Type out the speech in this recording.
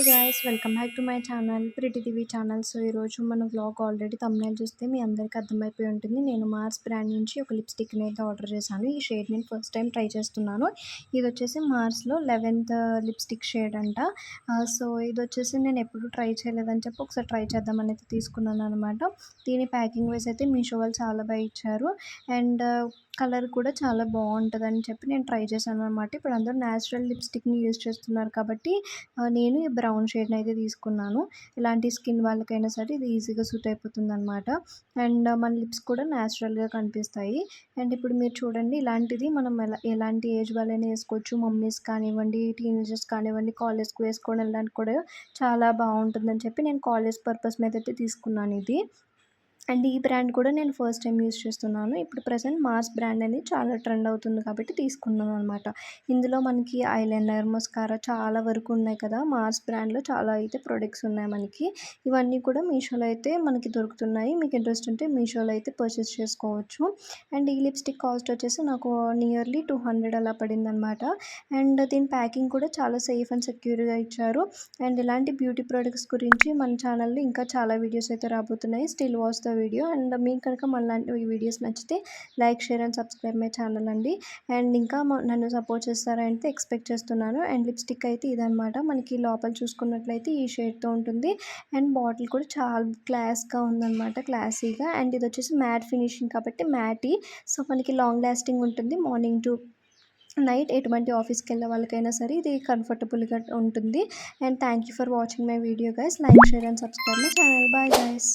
Guys welcome back to my channel pretty TV channel. So ఈరోజు మన vlog already thumbnail చూస్తే మీ అందరికీ అర్థమైపోయి ఉంటుంది. నేను మార్స్ బ్రాండ్ నుంచి ఒక లిప్స్టిక్ని అయితే ఆర్డర్ చేశాను. ఈ షేడ్ నేను ఫస్ట్ టైం ట్రై చేస్తున్నాను. ఇది వచ్చేసి మార్స్లో 11th లిప్స్టిక్ షేడ్ అంట. సో ఇది వచ్చేసి నేను ఎప్పుడు ట్రై చేయలేదని చెప్పి ఒకసారి ట్రై చేద్దామని అయితే తీసుకున్నాను అనమాట. దీని ప్యాకింగ్ వైజ్ అయితే మీషో వాళ్ళు చాలా బాగా ఇచ్చారు. అండ్ కలర్ కూడా చాలా బాగుంటుందని చెప్పి నేను ట్రై చేశాను అనమాట. ఇప్పుడు అందరూ న్యాచురల్ లిప్స్టిక్ని యూజ్ చేస్తున్నారు కాబట్టి నేను ఈ బ్రౌన్ షేడ్ని అయితే తీసుకున్నాను. ఇలాంటి స్కిన్ వాళ్ళకైనా సరే ఇది ఈజీగా సూట్ అయిపోతుంది అనమాట. అండ్ మన లిప్స్ కూడా న్యాచురల్గా కనిపిస్తాయి. అండ్ ఇప్పుడు మీరు చూడండి, ఇలాంటిది మనం ఎలాంటి ఏజ్ వాళ్ళైనా వేసుకోవచ్చు. మమ్మీస్ కానివ్వండి, టీనేజర్స్ కానివ్వండి, కాలేజ్కి వేసుకోవడం వెళ్ళడానికి కూడా చాలా బాగుంటుందని చెప్పి నేను కాలేజ్ పర్పస్ మీద అయితే తీసుకున్నాను ఇది. అండ్ ఈ బ్రాండ్ కూడా నేను ఫస్ట్ టైం యూజ్ చేస్తున్నాను. ఇప్పుడు ప్రెజెంట్ మార్స్ బ్రాండ్ అనేది చాలా ట్రెండ్ అవుతుంది కాబట్టి తీసుకున్నాను అనమాట. ఇందులో మనకి ఐలైనర్, మస్కారా చాలా వరకు ఉన్నాయి కదా. మార్స్ బ్రాండ్లో చాలా అయితే ప్రొడక్ట్స్ ఉన్నాయి మనకి. ఇవన్నీ కూడా మీషోలో అయితే మనకి దొరుకుతున్నాయి. మీకు ఇంట్రెస్ట్ ఉంటే మీషోలో అయితే పర్చేస్ చేసుకోవచ్చు. అండ్ ఈ లిప్స్టిక్ కాస్ట్ వచ్చేసి నాకు నియర్లీ 200 అలా పడిందనమాట. అండ్ దీని ప్యాకింగ్ కూడా చాలా సేఫ్ అండ్ సెక్యూర్గా ఇచ్చారు. అండ్ ఇలాంటి బ్యూటీ ప్రొడక్ట్స్ గురించి మన ఛానల్లో ఇంకా చాలా వీడియోస్ అయితే రాబోతున్నాయి. Still watch the video. And మీకు కనుక మనలాంటి ఈ వీడియోస్ నచ్చితే like, share and subscribe my channel అండి. అండ్ ఇంకా నన్ను సపోర్ట్ చేస్తారంటే ఎక్స్పెక్ట్ చేస్తున్నాను. అండ్ లిప్స్టిక్ అయితే ఇదనమాట. మనకి లోపల చూసుకున్నట్లయితే ఈ షేడ్తో ఉంటుంది. అండ్ బాటిల్ కూడా చాలా క్లాస్గా ఉందన్నమాట, క్లాసీగా. అండ్ ఇది వచ్చేసి మ్యాట్ ఫినిషింగ్ కాబట్టి మ్యాటీ. సో మనకి లాంగ్ లాస్టింగ్ ఉంటుంది. మార్నింగ్ టు నైట్ ఎటువంటి ఆఫీస్కి వెళ్ళే వాళ్ళకైనా సరే ఇది కంఫర్టబుల్గా ఉంటుంది. And thank you for watching my video guys. Like, share and subscribe my channel. Bye guys.